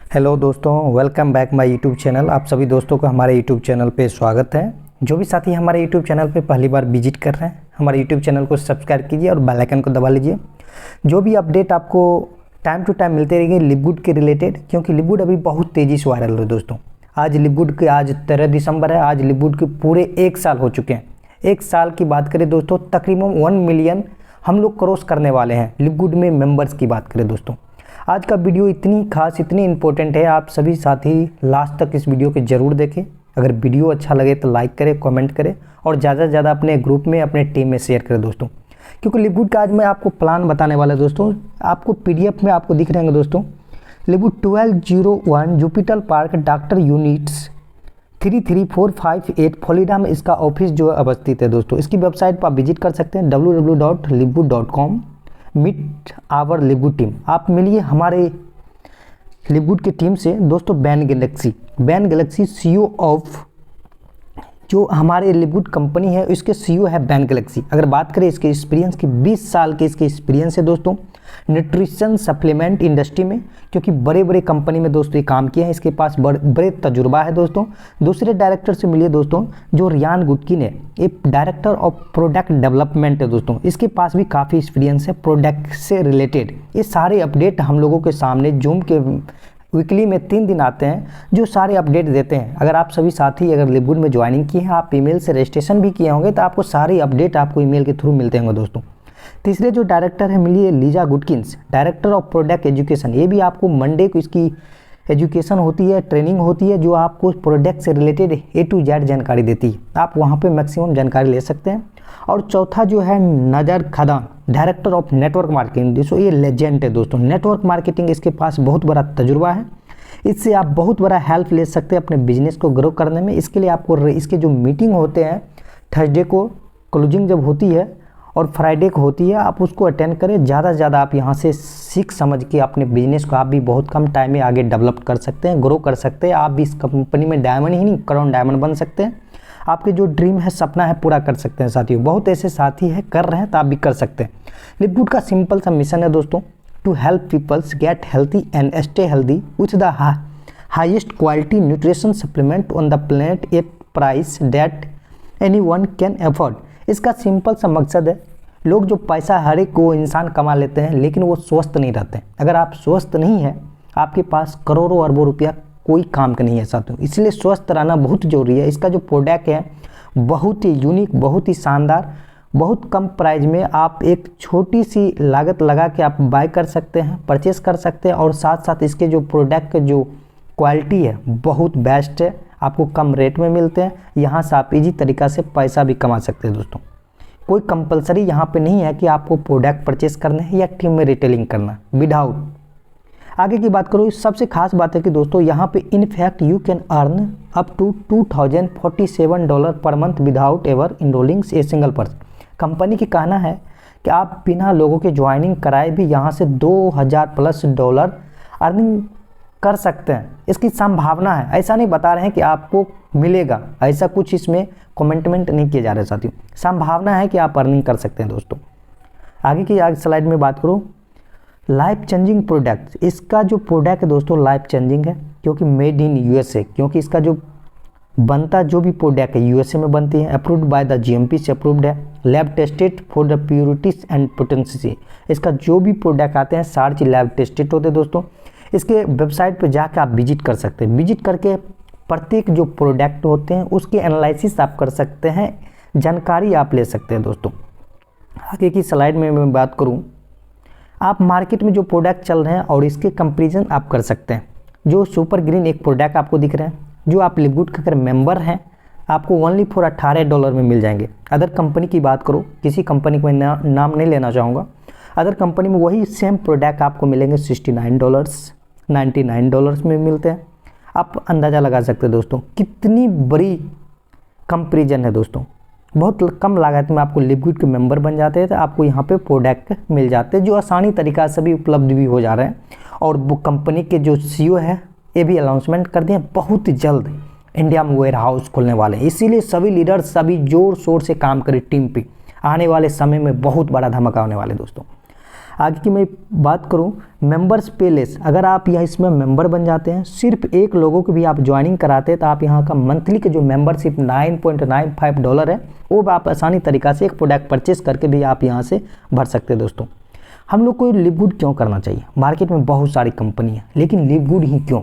Hello दोस्तों, welcome back my YouTube channel. आप सभी दोस्तों को हमारे यूट्यूब चैनल पे स्वागत है। जो भी साथी हमारे यूट्यूब चैनल पे पहली बार विजिट कर रहे हैं, हमारे यूट्यूब चैनल को सब्सक्राइब कीजिए और बेल आइकन को दबा लीजिए। जो भी अपडेट आपको टाइम टू टाइम मिलते रहेंगे लिपगुड के रिलेटेड, क्योंकि लिपगुड अभी बहुत तेज़ी से वायरल है दोस्तों। आज लिपगुड के आज 13 दिसंबर है। आज लिपगुड के पूरे 1 साल हो चुके हैं। 1 साल की बात करें दोस्तों, तकरीबन 1 मिलियन हम लोग क्रॉस करने वाले हैं लिपगुड में मेंबर्स की बात करें दोस्तों। आज का वीडियो इतनी खास, इतनी इंपॉर्टेंट है, आप सभी साथी लास्ट तक इस वीडियो को ज़रूर देखें। अगर वीडियो अच्छा लगे तो लाइक करें, कमेंट करें और ज़्यादा से ज़्यादा अपने ग्रुप में, अपने टीम में शेयर करें दोस्तों। क्योंकि लिपगुड का आज मैं आपको प्लान बताने वाला दोस्तों। आपको पीडीएफ में आपको दिख रहे हैं दोस्तों। लिपगुड 1201 Jupiter park doctor units 33458 Florida में इसका ऑफिस जो है अवस्थित है दोस्तों। इसकी वेबसाइट पर आप विजिट कर सकते हैं www.lipgood.com। मीट आवर लिपगुड टीम, आप मिलिए हमारे लिपगुड की टीम से दोस्तों। बैन गैलेक्सी सीईओ ऑफ जो हमारे लिपगुड कंपनी है, इसके सीईओ है बैन गैलेक्सी। अगर बात करें इसके एक्सपीरियंस की, 20 साल के इसके एक्सपीरियंस है दोस्तों न्यूट्रिशन सप्लीमेंट इंडस्ट्री में, क्योंकि बड़े बड़े कंपनी में दोस्तों ये काम किया है। इसके पास बड़े तजुर्बा है दोस्तों। दूसरे डायरेक्टर से मिलिए दोस्तों, जो रियान गुटकिन है, ये डायरेक्टर ऑफ प्रोडक्ट डेवलपमेंट है दोस्तों। इसके पास भी काफ़ी एक्सपीरियंस है प्रोडक्ट से रिलेटेड। ये सारे अपडेट हम लोगों के सामने जूम के वीकली में 3 दिन आते हैं, जो सारे अपडेट देते हैं। अगर आप सभी साथी अगर लिपगुड में ज्वाइनिंग किए हैं, आप ईमेल से रजिस्ट्रेशन भी किए होंगे, तो आपको सारे अपडेट आपको ईमेल के थ्रू मिलते होंगे दोस्तों। तीसरे जो डायरेक्टर है मिलिए Lisa Gutkins, director of product education. ये भी आपको मंडे को इसकी एजुकेशन होती है, ट्रेनिंग होती है, जो आपको प्रोडक्ट से रिलेटेड A to Z जानकारी देती है। आप वहाँ पे मैक्सिमम जानकारी ले सकते हैं। और चौथा जो है नज़र खदान, डायरेक्टर ऑफ नेटवर्क मार्केटिंग। दोस्तों ये लेजेंड है दोस्तों, नेटवर्क मार्केटिंग इसके पास बहुत बड़ा तजुर्बा है। इससे आप बहुत बड़ा हेल्प ले सकते हैं अपने बिजनेस को ग्रो करने में। इसके लिए आपको इसके जो मीटिंग होते हैं, थर्सडे को क्लोजिंग जब होती है और फ्राइडे को होती है, आप उसको अटेंड करें। ज़्यादा से ज़्यादा आप यहाँ से सीख समझ के अपने बिजनेस को आप भी बहुत कम टाइम में आगे डेवलप कर सकते हैं, ग्रो कर सकते हैं। आप भी इस कंपनी में डायमंड ही नहीं, क्राउन डायमंड बन सकते हैं। आपके जो ड्रीम है, सपना है, पूरा कर सकते हैं साथियों। बहुत ऐसे साथी हैं कर रहे हैं, तो आप भी कर सकते हैं। लिपगुड का सिंपल सा मिशन है दोस्तों, to help peoples get healthy and stay healthy with the highest quality nutrition supplement on the planet at price that anyone can afford. इसका सिंपल सा मकसद है, लोग जो पैसा हर एक को इंसान कमा लेते हैं, लेकिन वो स्वस्थ नहीं रहते। अगर आप स्वस्थ नहीं हैं, आपके पास करोड़ों अरबों रुपया कोई काम का नहीं है साथियों। इसलिए स्वस्थ रहना बहुत ज़रूरी है। इसका जो प्रोडक्ट है बहुत ही यूनिक, बहुत ही शानदार, बहुत कम प्राइस में आप एक छोटी सी लागत लगा के आप बाय कर सकते हैं, परचेस कर सकते हैं। और साथ साथ इसके जो प्रोडक्ट के जो क्वालिटी है बहुत बेस्ट है, आपको कम रेट में मिलते हैं। यहाँ से आप इजी तरीक़ा से पैसा भी कमा सकते हैं दोस्तों। कोई कंपलसरी यहाँ पे नहीं है कि आपको प्रोडक्ट परचेस करना है या टीम में रिटेलिंग करना विदाउट। आगे की बात करूँ, सबसे खास बात है कि दोस्तों यहाँ पे in fact you can earn up to $2047 per month without ever enrolling a single person. Company की कहना है कि आप बिना लोगों के ज्वाइनिंग कराए भी यहाँ से $2000+ अर्निंग कर सकते हैं। इसकी संभावना है, ऐसा नहीं बता रहे हैं कि आपको मिलेगा, ऐसा कुछ इसमें कमेंटमेंट नहीं किए जा रहे साथियों। संभावना है कि आप अर्निंग कर सकते हैं दोस्तों। आगे की स्लाइड में बात करूँ, लाइफ चेंजिंग प्रोडक्ट। इसका जो प्रोडक्ट है दोस्तों लाइफ चेंजिंग है, क्योंकि मेड इन USA, क्योंकि इसका जो बनता जो भी प्रोडक्ट है USA में बनती है, अप्रूव्ड बाय द GMP से अप्रूव्ड है, lab tested for the purities and potency. इसका जो भी प्रोडक्ट आते हैं सारे चीज लैब टेस्टेड होते हैं दोस्तों। इसके वेबसाइट पर जाकर आप विजिट कर सकते हैं। विजिट करके प्रत्येक जो प्रोडक्ट होते हैं उसके एनालिसिस आप कर सकते हैं, जानकारी आप ले सकते हैं दोस्तों। आगे की स्लाइड में मैं बात करूं, आप मार्केट में जो प्रोडक्ट चल रहे हैं और इसके कंपैरिजन आप कर सकते हैं। जो सुपर ग्रीन एक प्रोडक्ट आपको दिख रहे हैं, जो आप लिपगुड का अगर मेंबर हैं, आपको ओनली फॉर $18 में मिल जाएंगे। अदर कंपनी की बात करूँ, किसी कंपनी को मैं नाम नहीं लेना चाहूँगा, अदर कंपनी में वही सेम प्रोडक्ट आपको मिलेंगे $69, $99 में मिलते हैं। आप अंदाज़ा लगा सकते हैं दोस्तों कितनी बड़ी कंपैरिजन है दोस्तों। बहुत कम लागत में आपको लिपगुड के मेंबर बन जाते हैं, तो आपको यहाँ पे प्रोडक्ट मिल जाते हैं, जो आसानी तरीक़ा से भी उपलब्ध भी हो जा रहे हैं। और वो कंपनी के जो CEO है, ये भी अनाउंसमेंट कर दिए बहुत जल्द इंडिया में वेयर हाउस खोलने वाले हैं। इसीलिए सभी लीडर सभी जोर शोर से काम करें टीम पे। आने वाले समय में बहुत बड़ा धमाका होने वाले दोस्तों। आगे की मैं बात करूं, मेंबर्स पे लेस, अगर आप यह इसमें मेंबर बन जाते हैं, सिर्फ एक लोगों को भी आप ज्वाइनिंग कराते हैं, तो आप यहाँ का मंथली के जो मेंबरशिप $9.95 है, वो आप आसानी तरीक़ा से एक प्रोडक्ट परचेस करके भी आप यहाँ से भर सकते हैं। दोस्तों हम लोग को लिवगुड क्यों करना चाहिए? मार्केट में बहुत सारी कंपनी है, लेकिन लिवगुड ही क्यों?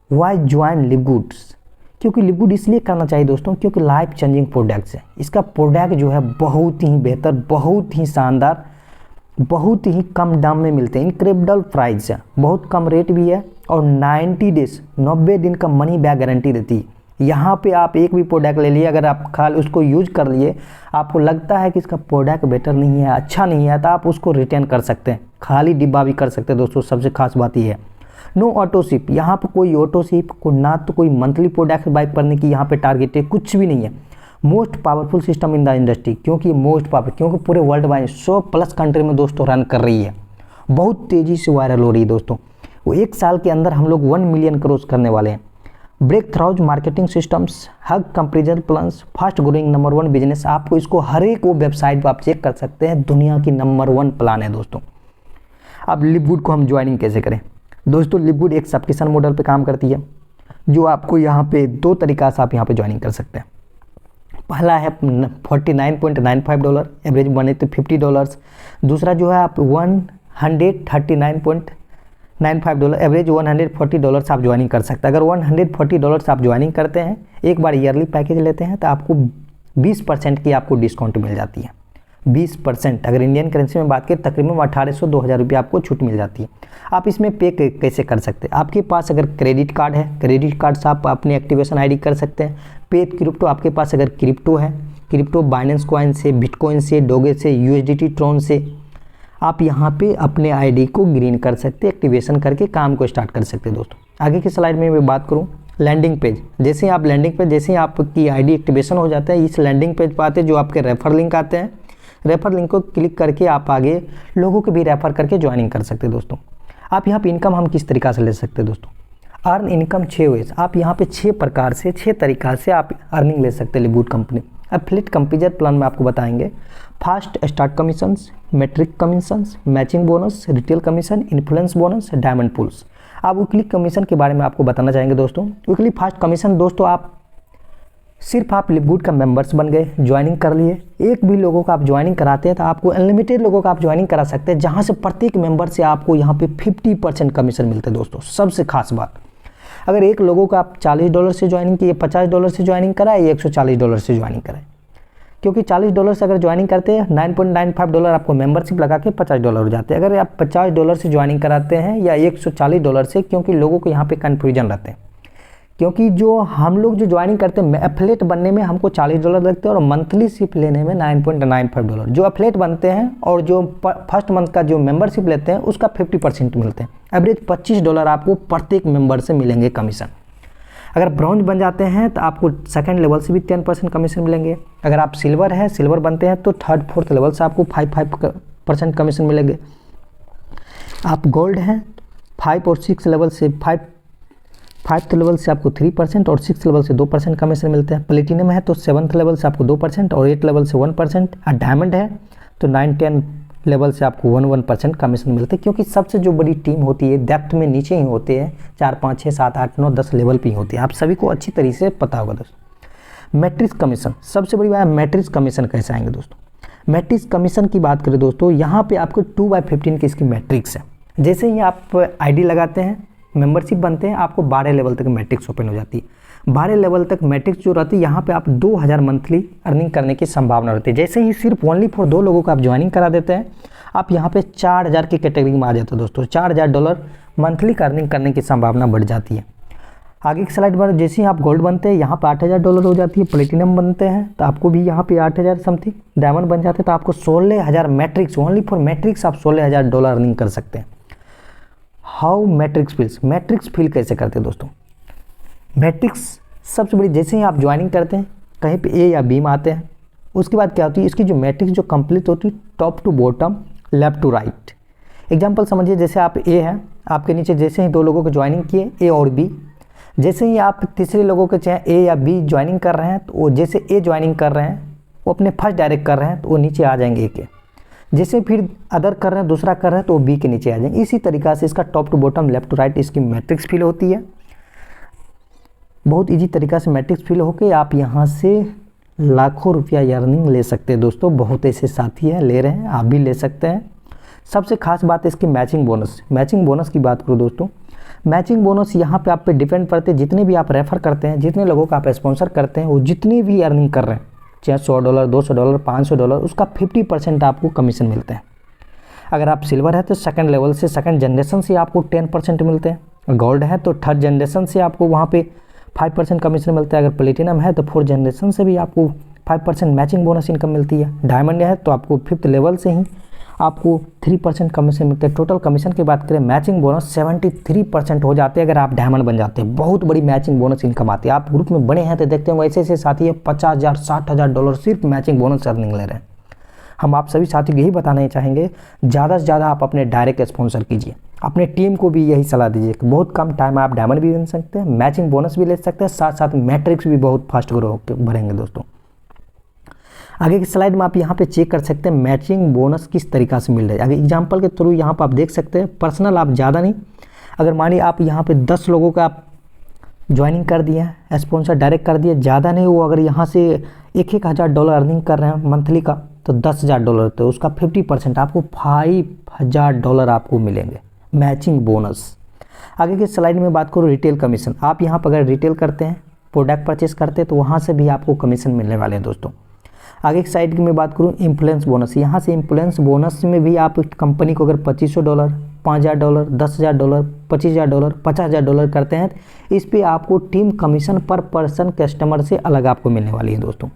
Why join Livgoods? क्योंकि लिवगुड इसलिए करना चाहिए दोस्तों, क्योंकि लाइफ चेंजिंग प्रोडक्ट्स है। इसका प्रोडक्ट जो है बहुत ही बेहतर, बहुत ही शानदार, बहुत ही कम दाम में मिलते हैं। इनक्रेडिबल प्राइस है, बहुत कम रेट भी है, और 90 डेज 90 दिन का मनी बैक गारंटी देती है। यहाँ पे आप एक भी प्रोडक्ट ले लिए, अगर आप खाली उसको यूज कर लिए, आपको लगता है कि इसका प्रोडक्ट बेटर नहीं है, अच्छा नहीं है, तो आप उसको रिटर्न कर सकते हैं, खाली डिब्बा भी कर सकते हैं। दोस्तों सबसे खास बात यह है, नो ऑटोशिप, यहाँ पर कोई ऑटोशिप को ना, तो कोई मंथली प्रोडक्ट बाय करने की यहाँ पे टारगेट है, कुछ भी नहीं है। Most powerful system in the industry, क्योंकि मोस्ट पावर, क्योंकि पूरे वर्ल्ड वाइड 100+ कंट्री में दोस्तों रन कर रही है, बहुत तेज़ी से वायरल हो रही है। दोस्तों वो 1 साल के अंदर हम लोग 1 मिलियन क्रॉस करने वाले हैं। Breakthrough marketing systems, huge comparison plans, fast growing number 1 business, आपको इसको हर एक वो वेबसाइट पर आप चेक कर सकते हैं, दुनिया की नंबर 1 प्लान है। दोस्तों अब लिवगुड को हम ज्वाइनिंग कैसे करें? दोस्तों लिवगुड एक सब्सक्रिप्शन मॉडल पे काम करती है, जो आपको यहाँ पे 2 तरीक़ा से आप यहाँ पे ज्वाइनिंग कर सकते हैं। पहला है $49.95, एवरेज बने तो $50। दूसरा जो है आप $139.95, एवरेज $140 आप ज्वाइनिंग कर सकते हैं। अगर $140 आप ज्वाइनिंग करते हैं, एक बार ईयरली पैकेज लेते हैं, तो आपको 20% की आपको डिस्काउंट मिल जाती है। 20%, अगर इंडियन करेंसी में बात करें तकरीबन 1800-2000 रुपये आपको छूट मिल जाती है। आप इसमें पे कैसे कर सकते हैं? आपके पास अगर क्रेडिट कार्ड है, क्रेडिट कार्ड से आप अपनी एक्टिवेशन आईडी कर सकते हैं। पे क्रिप्टो, आपके पास अगर क्रिप्टो है, क्रिप्टो बाइनेंस कॉइन से, बिटकॉइन से, डोगे से, USDT ट्रोन से आप यहाँ पे अपने आईडी को ग्रीन कर सकते हैं, एक्टिवेशन करके काम को स्टार्ट कर सकते हैं। दोस्तों आगे की स्लाइड में मैं बात करूँ, लैंडिंग पेज, जैसे ही आप लैंडिंग पेज, जैसे ही आपकी आईडी एक्टिवेशन हो जाता है, इस लैंडिंग पेज पर आते हैं जो आपके रेफर लिंक आते हैं, रेफर लिंक को क्लिक करके आप आगे लोगों को भी रेफर करके ज्वाइनिंग कर सकते हैं। दोस्तों आप यहाँ पे इनकम हम किस तरीक़ा से ले सकते हैं? दोस्तों अर्न इनकम 6 वेज, आप यहाँ पे 6 प्रकार से, 6 तरीक़ा से आप अर्निंग ले सकते हैं LiveGood company. Affiliate comparison plan में आपको बताएंगे fast start commissions, matrix commissions, matching bonus, retail commission, influence bonus, diamond pools. आप वीकली कमीशन के बारे में आपको बताना चाहेंगे। दोस्तों वीकली फास्ट कमीशन, दोस्तों आप सिर्फ आप लिवगुड का मेंबर्स बन गए, ज्वाइनिंग कर लिए, एक भी लोगों का आप ज्वाइनिंग कराते हैं तो आपको अनलिमिटेड लोगों का आप ज्वाइनिंग करा सकते हैं, जहां से प्रत्येक मेंबर से आपको यहाँ पे 50% कमीशन मिलते हैं। दोस्तों सबसे खास बात, अगर एक लोगों का आप $40 से ज्वाइनिंग किए, $50 से ज्वाइनिंग कराए, या $140 से ज्वाइनिंग कराए, क्योंकि $40 से अगर ज्वाइनिंग करते हैं, $9.95 आपको मेंबरशिप लगा के $50 हो जाते हैं। अगर आप $50 से ज्वाइनिंग कराते हैं या $140 से, क्योंकि लोगों को यहाँ पे कन्फ्यूजन रहते हैं, क्योंकि जो हम लोग जो ज्वाइनिंग करते हैं एफिलिएट बनने में हमको $40 लगते हैं, और मंथली शिप लेने में $9.95। जो एफिलिएट बनते हैं और जो फर्स्ट मंथ का जो मेंबरशिप लेते हैं उसका 50% मिलते हैं। एवरेज $25 आपको प्रत्येक मेंबर से मिलेंगे कमीशन। अगर ब्रॉन्ज बन जाते हैं तो आपको सेकंड लेवल से भी 10% कमीशन मिलेंगे। अगर आप सिल्वर है, सिल्वर बनते हैं तो 3rd 4th लेवल से आपको 5% कमीशन मिलेंगे। आप गोल्ड हैं 5 और 6 लेवल से 5th लेवल से आपको 3% और 6th लेवल से 2% कमीशन मिलते हैं। प्लेटिनम है तो 7th लेवल से आपको 2% और 8th लेवल से 1%। और डायमंड है तो 9-10 लेवल से आपको 1% कमीशन मिलते हैं, क्योंकि सबसे जो बड़ी टीम होती है डेप्थ में नीचे ही होते हैं, 4, 5, 6, 7, 8, 9, 10 लेवल पे ही होती है। आप सभी को अच्छी तरीके से पता होगा। दोस्तों मैट्रिक्स कमीशन, सबसे बड़ी बात है मैट्रिक्स कमीशन कैसे आएंगे। दोस्तों मैट्रिक्स कमीशन की बात करें दोस्तों, यहाँ पे आपको 2/15 की इसकी मैट्रिक्स है। जैसे ही आप आईडी लगाते हैं, मेंबरशिप बनते हैं, आपको 12 लेवल तक मैट्रिक्स ओपन हो जाती है। 12 लेवल तक मैट्रिक्स जो रहती है, यहाँ पे आप 2000 मंथली अर्निंग करने की संभावना रहती है। जैसे ही सिर्फ ओनली फॉर 2 लोगों का आप ज्वाइनिंग करा देते हैं, आप यहाँ पे 4000 की कैटेगरी में आ जाते हो। दोस्तों $4000 मंथली अर्निंग करने की संभावना बढ़ जाती है। आगे की स्लाइड पर जैसे ही आप गोल्ड बनते हैं, यहाँ पे $8000 हो जाती है। प्लेटिनम बनते हैं तो आपको भी यहाँ पे 8000 समथिंग। डायमंड बन जाते हैं तो आपको 16000 मैट्रिक्स, ओनली फॉर मैट्रिक्स आप $16000 अर्निंग कर सकते हैं। How matrix feels, matrix feel कैसे करते हैं दोस्तों? मैट्रिक्स सबसे बड़ी, जैसे ही आप ज्वाइनिंग करते हैं कहीं पे ए या बी में आते हैं, उसके बाद क्या होती है, इसकी जो मैट्रिक्स जो कंप्लीट होती है top to bottom, left to right. Example समझिए, जैसे आप ए हैं, आपके नीचे जैसे ही 2 लोगों को ज्वाइनिंग किए ए और बी, जैसे ही आप तीसरे लोगों के चाहे ए या बी ज्वाइनिंग कर रहे हैं, तो वो जैसे ए ज्वाइनिंग कर रहे हैं वो अपने फर्स्ट डायरेक्ट कर रहे हैं तो वो नीचे आ जाएंगे ए के। जैसे फिर अदर कर रहे हैं, दूसरा कर रहे हैं, तो वो बी के नीचे आ जाएंगे। इसी तरीक़ा से इसका top to bottom, left to right इसकी मैट्रिक्स फिल होती है। बहुत इजी तरीक़ा से मैट्रिक्स फिल होके आप यहाँ से लाखों रुपया अर्निंग ले सकते हैं दोस्तों। बहुत ऐसे साथी हैं ले रहे हैं, आप भी ले सकते हैं। सबसे खास बात है इसकी मैचिंग बोनस। मैचिंग बोनस की बात करूँ दोस्तों, मैचिंग बोनस यहाँ पे आप पे डिपेंड करते हैं, जितने भी आप रेफ़र करते हैं, जितने लोगों का आप स्पॉन्सर करते हैं, वो जितनी भी अर्निंग कर रहे हैं, चाहे $100, $200, $500, उसका 50% आपको कमीशन मिलते हैं। अगर आप सिल्वर है तो सेकंड लेवल से, सेकंड जनरेशन से आपको 10% मिलते हैं। गोल्ड है तो थर्ड जनरेशन से आपको वहाँ पे 5% कमीशन मिलता है। अगर प्लेटिनम है तो 4th जनरेशन से भी आपको 5% मैचिंग बोनस इनकम मिलती है। डायमंड है तो आपको 5th लेवल से ही आपको 3% कमीशन मिलते हैं। टोटल कमीशन की बात करें, मैचिंग बोनस 73% हो जाते हैं अगर आप डायमंड बन जाते हैं। बहुत बड़ी मैचिंग बोनस इनकम आती है। आप ग्रुप में बने हैं तो देखते होंगे ऐसे ऐसे साथी है $50,000 $60,000 सिर्फ मैचिंग बोनस अर्निंग ले रहे हैं। हम आप सभी साथियों को यही बताना चाहेंगे, ज़्यादा से ज़्यादा आप अपने डायरेक्ट स्पॉन्सर कीजिए, अपने टीम को भी यही सलाह दीजिए कि बहुत कम टाइम में आप डायमंड भी बन सकते हैं, मैचिंग बोनस भी ले सकते हैं, साथ साथ मैट्रिक्स भी बहुत फास्ट ग्रो होकर बढ़ेंगे दोस्तों। आगे की स्लाइड में आप यहाँ पे चेक कर सकते हैं मैचिंग बोनस किस तरीक़ा से मिल रहा है। अगर एग्जांपल के थ्रू यहाँ पर आप देख सकते हैं, पर्सनल आप ज़्यादा नहीं, अगर मानिए आप यहाँ पे 10 लोगों का आप ज्वाइनिंग कर दिए हैं, स्पॉन्सर डायरेक्ट कर दिए, ज़्यादा नहीं, वो अगर यहाँ से $1,000 अर्निंग कर रहे हैं मंथली का तो $10,000, तो उसका 50% आपको $5,000 आपको मिलेंगे मैचिंग बोनस। आगे की स्लाइड में बात करूँ रिटेल कमीशन, आप यहाँ पर अगर रिटेल करते हैं, प्रोडक्ट परचेस करते हैं, तो वहाँ से भी आपको कमीशन मिलने वाले हैं दोस्तों। आगे की साइड की मैं बात करूँ इन्फ्लुएंस बोनस, यहाँ से इन्फ्लुएंस बोनस में भी आप कंपनी को अगर $2,500, $5,000, $10,000, $25,000, $50,000 करते हैं, इस पे आपको टीम कमीशन पर पर्सन कस्टमर से अलग आपको मिलने वाली है दोस्तों।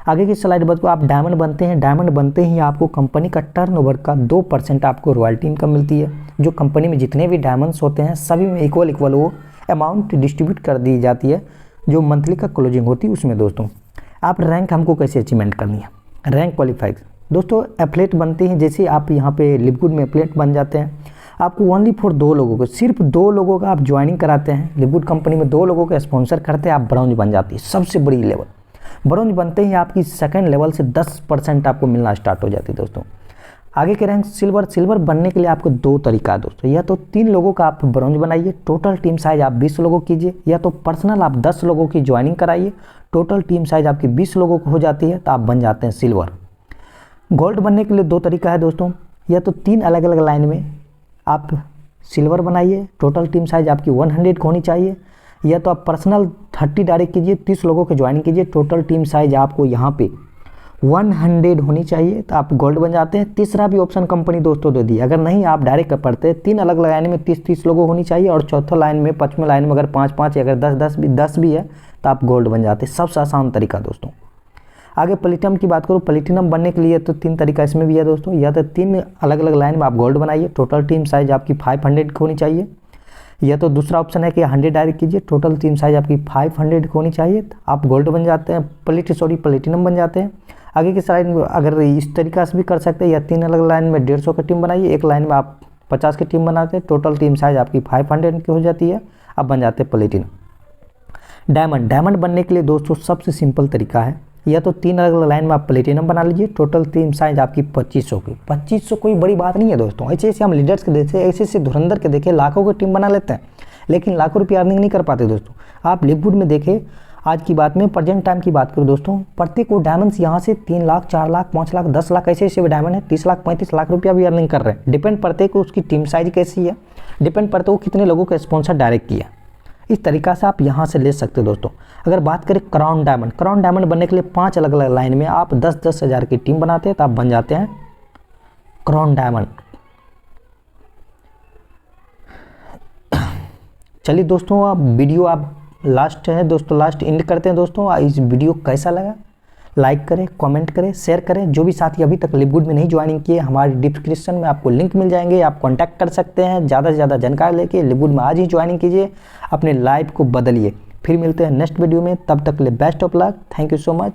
आगे की स्लाइड बात को, आप डायमंड बनते हैं, डायमंड बनते ही आपको कंपनी का टर्नओवर का 2% आपको रॉयल्टी इनकम मिलती है। जो कंपनी में जितने भी डायमंड्स होते हैं सभी में इक्वल वो अमाउंट डिस्ट्रीब्यूट कर दी जाती है जो मंथली का क्लोजिंग होती है उसमें दोस्तों। आप रैंक हमको कैसे अचीवमेंट करनी है, रैंक क्वालिफाई दोस्तों, एथलीट बनते हैं, जैसे आप यहाँ पे लिपगुड में एथलीट बन जाते हैं, आपको ओनली फॉर 2 लोगों को, सिर्फ 2 लोगों का आप ज्वाइनिंग कराते हैं, लिपगुड कंपनी में 2 लोगों का स्पॉन्सर करते हैं, आप ब्रॉन्ज बन जाती है, सबसे बड़ी लेवल। ब्रॉन्ज बनते ही आपकी सेकंड लेवल से 10% आपको मिलना स्टार्ट हो जाती है दोस्तों। आगे के रैंक सिल्वर, सिल्वर बनने के लिए आपको 2 तरीका है दोस्तों, या तो 3 लोगों का आप ब्रॉन्ज बनाइए, टोटल टीम साइज आप 20 लोगों कीजिए, या तो पर्सनल आप 10 लोगों की ज्वाइनिंग कराइए, टोटल टीम साइज आपकी 20 लोगों को हो जाती है, तो आप बन जाते हैं सिल्वर। गोल्ड बनने के लिए 2 तरीका है दोस्तों, या तो 3 अलग अलग लाइन में आप सिल्वर बनाइए, टोटल टीम साइज आपकी 100 होनी चाहिए, या तो आप पर्सनल 30 डायरेक्ट कीजिए, 30 लोगों को ज्वाइन कीजिए, टोटल टीम साइज आपको यहाँ पे 100 होनी चाहिए, तो आप गोल्ड बन जाते हैं। तीसरा भी ऑप्शन कंपनी दोस्तों दे दी, अगर नहीं आप डायरेक्ट कर पड़ते, 3 अलग लाइन में 30-30 लोगों होनी चाहिए, और चौथा लाइन में 5वें लाइन में अगर 5-5 अगर 10 भी है तो आप गोल्ड बन जाते हैं। सबसे आसान तरीका दोस्तों। आगे प्लेटिनम की बात करूँ, प्लेटिनम बनने के लिए तो 3 तरीका इसमें भी है दोस्तों, या तो 3 अलग अलग लाइन में आप गोल्ड बनाइए, टोटल टीम साइज आपकी 500 होनी चाहिए, या तो दूसरा ऑप्शन है कि 100 डायरेक्ट कीजिए, टोटल टीम साइज आपकी 500 होनी चाहिए, आप गोल्ड बन जाते हैं, प्लेटिनम बन जाते हैं। आगे की स्लाइड में अगर इस तरीका से भी कर सकते हैं, या 3 अलग लाइन में 150 की टीम बनाइए, एक लाइन में आप 50 की टीम बनाते हैं, टोटल टीम साइज आपकी 500 की हो जाती है, आप बन जाते हैं प्लेटिनम। डायमंड बनने के लिए दोस्तों सबसे सिंपल तरीका है, या तो 3 अलग अलग लाइन में आप प्लेटिनम बना लीजिए, टोटल टीम साइज आपकी 2500 की। 2500 कोई बड़ी बात नहीं है दोस्तों, ऐसे ऐसे हम लीडर्स के देखे, ऐसे ऐसे धुरंधर के देखे, लाखों की टीम बना लेते हैं, लेकिन लाखों रुपये अर्निंग नहीं कर पाते दोस्तों। आप लिपवुड में देखें, आज की बात में प्रेजेंट टाइम की बात करूँ दोस्तों, प्रत्येक को डायमंड्स यहाँ से 3 लाख 4 लाख 5 लाख 10 लाख ऐसे ऐसे डायमंड है, 30 लाख 35 लाख रुपया भी अर्निंग कर रहे हैं। डिपेंड पड़ते को उसकी टीम साइज कैसी है, डिपेंड पड़ते को कितने लोगों का स्पॉन्सर डायरेक्ट किया। इस तरीका से आप यहाँ से ले सकते हो दोस्तों। अगर बात करें क्राउन डायमंड बनने के लिए 5 अलग अलग लाइन में आप 10-10 हज़ार की टीम बनाते हैं, तो आप बन जाते हैं क्राउन डायमंड। चलिए दोस्तों, आप वीडियो आप लास्ट है दोस्तों, लास्ट एंड करते हैं दोस्तों। इस वीडियो कैसा लगा लाइक करें, कमेंट करें, शेयर करें। जो भी साथी अभी तक लिपवुड में नहीं ज्वाइनिंग किए, हमारे डिस्क्रिप्शन में आपको लिंक मिल जाएंगे, आप कांटेक्ट कर सकते हैं। ज़्यादा से ज़्यादा जानकारी लेके लिपवुड में आज ही ज्वाइनिंग कीजिए, अपने लाइफ को बदलिए। फिर मिलते हैं नेक्स्ट वीडियो में, तब तक के लिए best of luck, thank you so much.